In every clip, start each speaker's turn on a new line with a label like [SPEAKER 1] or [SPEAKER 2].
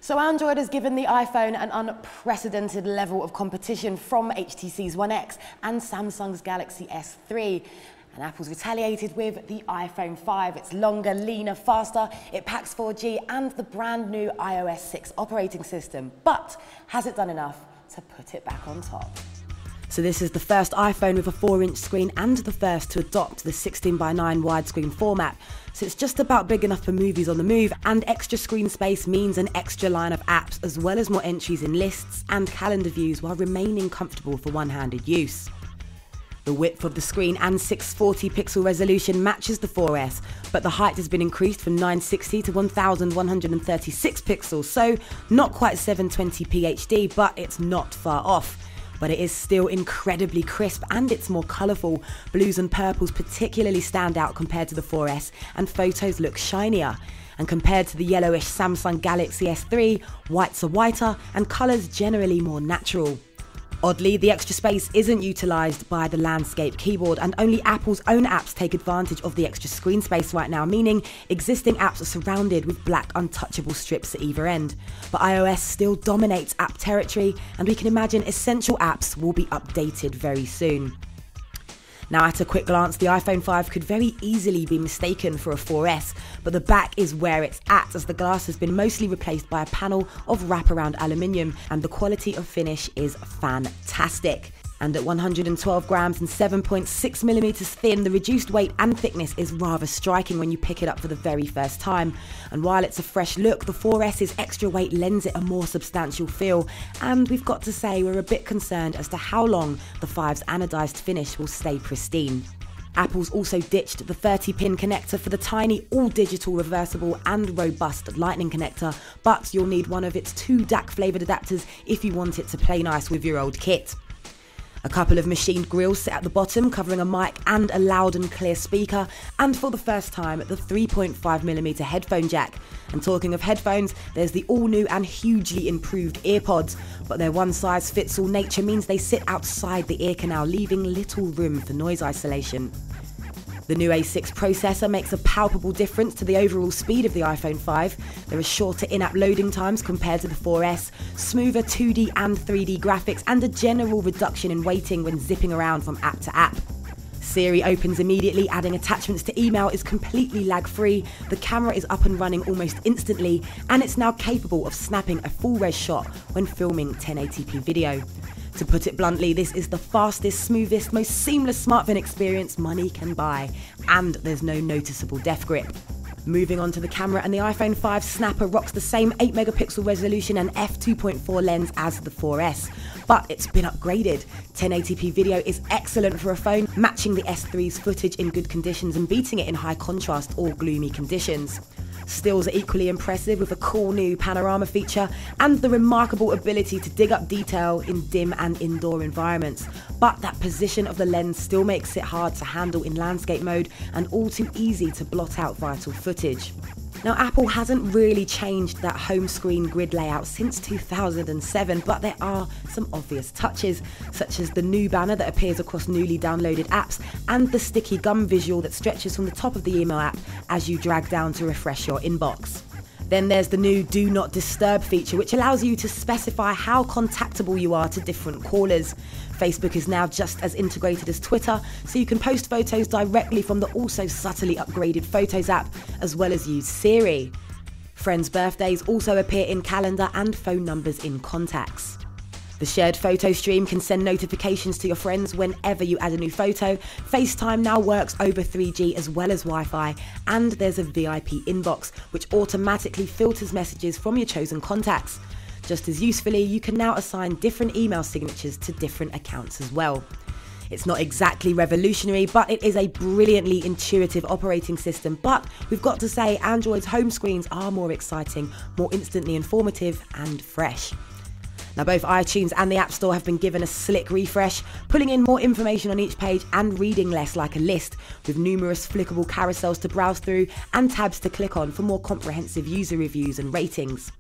[SPEAKER 1] So Android has given the iPhone an unprecedented level of competition from HTC's One X and Samsung's Galaxy S3. And Apple's retaliated with the iPhone 5. It's longer, leaner, faster, it packs 4G and the brand new iOS 6 operating system. But has it done enough to put it back on top? So this is the first iPhone with a 4-inch screen and the first to adopt the 16:9 widescreen format. So it's just about big enough for movies on the move, and extra screen space means an extra line of apps as well as more entries in lists and calendar views while remaining comfortable for one-handed use. The width of the screen and 640 pixel resolution matches the 4S, but the height has been increased from 960 to 1136 pixels, so not quite 720p HD, but it's not far off. But it is still incredibly crisp and it's more colourful. Blues and purples particularly stand out compared to the 4S, and photos look shinier. And compared to the yellowish Samsung Galaxy S3, whites are whiter and colours generally more natural. Oddly, the extra space isn't utilised by the landscape keyboard, and only Apple's own apps take advantage of the extra screen space right now, meaning existing apps are surrounded with black untouchable strips at either end. But iOS still dominates app territory, and we can imagine essential apps will be updated very soon. Now, at a quick glance, the iPhone 5 could very easily be mistaken for a 4S, but the back is where it's at, as the glass has been mostly replaced by a panel of wraparound aluminium, and the quality of finish is fantastic. And at 112 grams and 7.6 millimeters thin, the reduced weight and thickness is rather striking when you pick it up for the very first time. And while it's a fresh look, the 4S's extra weight lends it a more substantial feel. And we've got to say we're a bit concerned as to how long the 5's anodized finish will stay pristine. Apple's also ditched the 30-pin connector for the tiny all-digital reversible and robust lightning connector, but you'll need one of its 2 DAC-flavoured adapters if you want it to play nice with your old kit. A couple of machined grills sit at the bottom, covering a mic and a loud and clear speaker, and for the first time, the 3.5mm headphone jack. And talking of headphones, there's the all-new and hugely improved EarPods, but their one-size-fits-all nature means they sit outside the ear canal, leaving little room for noise isolation. The new A6 processor makes a palpable difference to the overall speed of the iPhone 5. There are shorter in-app loading times compared to the 4S, smoother 2D and 3D graphics, and a general reduction in waiting when zipping around from app to app. Siri opens immediately, adding attachments to email is completely lag-free, the camera is up and running almost instantly, and it's now capable of snapping a full-res shot when filming 1080p video. To put it bluntly, this is the fastest, smoothest, most seamless smartphone experience money can buy, and there's no noticeable death grip. Moving on to the camera, and the iPhone 5 snapper rocks the same 8-megapixel resolution and f2.4 lens as the 4S, but it's been upgraded. 1080p video is excellent for a phone, matching the S3's footage in good conditions and beating it in high contrast or gloomy conditions. Stills are equally impressive with a cool new panorama feature and the remarkable ability to dig up detail in dim and indoor environments. But that position of the lens still makes it hard to handle in landscape mode and all too easy to blot out vital footage. Now, Apple hasn't really changed that home screen grid layout since 2007, but there are some obvious touches, such as the new banner that appears across newly downloaded apps and the sticky gum visual that stretches from the top of the email app as you drag down to refresh your inbox. Then there's the new Do Not Disturb feature, which allows you to specify how contactable you are to different callers. Facebook is now just as integrated as Twitter, so you can post photos directly from the also subtly upgraded Photos app, as well as use Siri. Friends' birthdays also appear in calendar and phone numbers in contacts. The shared photo stream can send notifications to your friends whenever you add a new photo. FaceTime now works over 3G as well as Wi-Fi, and there's a VIP inbox, which automatically filters messages from your chosen contacts. Just as usefully, you can now assign different email signatures to different accounts as well. It's not exactly revolutionary, but it is a brilliantly intuitive operating system. But we've got to say, Android's home screens are more exciting, more instantly informative and fresh. Now, both iTunes and the App Store have been given a slick refresh, pulling in more information on each page and reading less like a list, with numerous flickable carousels to browse through and tabs to click on for more comprehensive user reviews and ratings.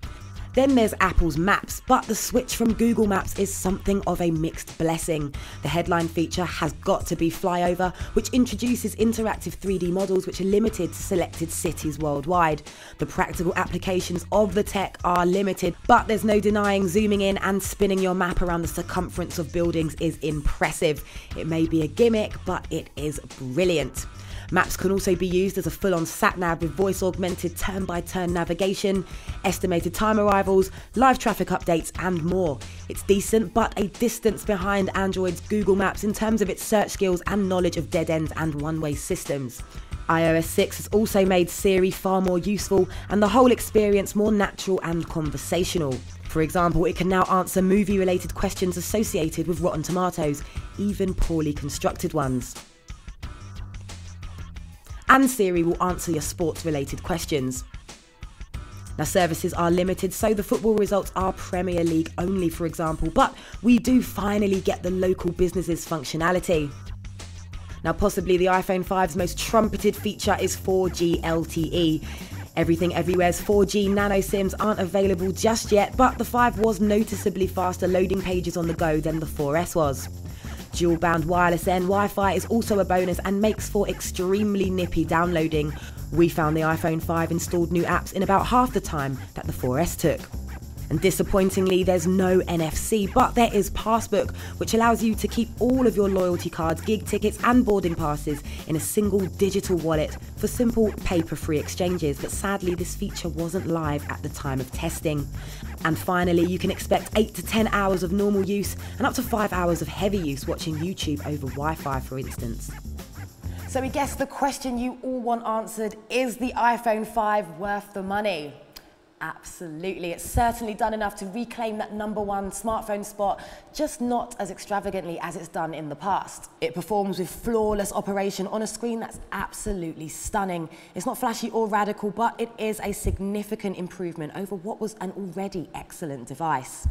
[SPEAKER 1] Then there's Apple's Maps, but the switch from Google Maps is something of a mixed blessing. The headline feature has got to be Flyover, which introduces interactive 3D models which are limited to selected cities worldwide. The practical applications of the tech are limited, but there's no denying zooming in and spinning your map around the circumference of buildings is impressive. It may be a gimmick, but it is brilliant. Maps can also be used as a full-on sat-nav with voice-augmented turn-by-turn navigation, estimated time arrivals, live traffic updates and more. It's decent, but a distance behind Android's Google Maps in terms of its search skills and knowledge of dead ends and one-way systems. iOS 6 has also made Siri far more useful and the whole experience more natural and conversational. For example, it can now answer movie-related questions associated with Rotten Tomatoes, even poorly constructed ones. And Siri will answer your sports-related questions. Now, services are limited, so the football results are Premier League only, for example, but we do finally get the local businesses functionality. Now, possibly the iPhone 5's most trumpeted feature is 4G LTE. Everything Everywhere's 4G nano SIMs aren't available just yet, but the 5 was noticeably faster loading pages on the go than the 4S was. Dual-band wireless N Wi-Fi is also a bonus and makes for extremely nippy downloading. We found the iPhone 5 installed new apps in about half the time that the 4S took. And disappointingly, there's no NFC, but there is Passbook, which allows you to keep all of your loyalty cards, gig tickets and boarding passes in a single digital wallet for simple paper-free exchanges, but sadly this feature wasn't live at the time of testing. And finally, you can expect 8 to 10 hours of normal use and up to 5 hours of heavy use watching YouTube over Wi-Fi, for instance. So we guess the question you all want answered, is the iPhone 5 worth the money? Absolutely, it's certainly done enough to reclaim that #1 smartphone spot, just not as extravagantly as it's done in the past. It performs with flawless operation on a screen that's absolutely stunning. It's not flashy or radical, but it is a significant improvement over what was an already excellent device.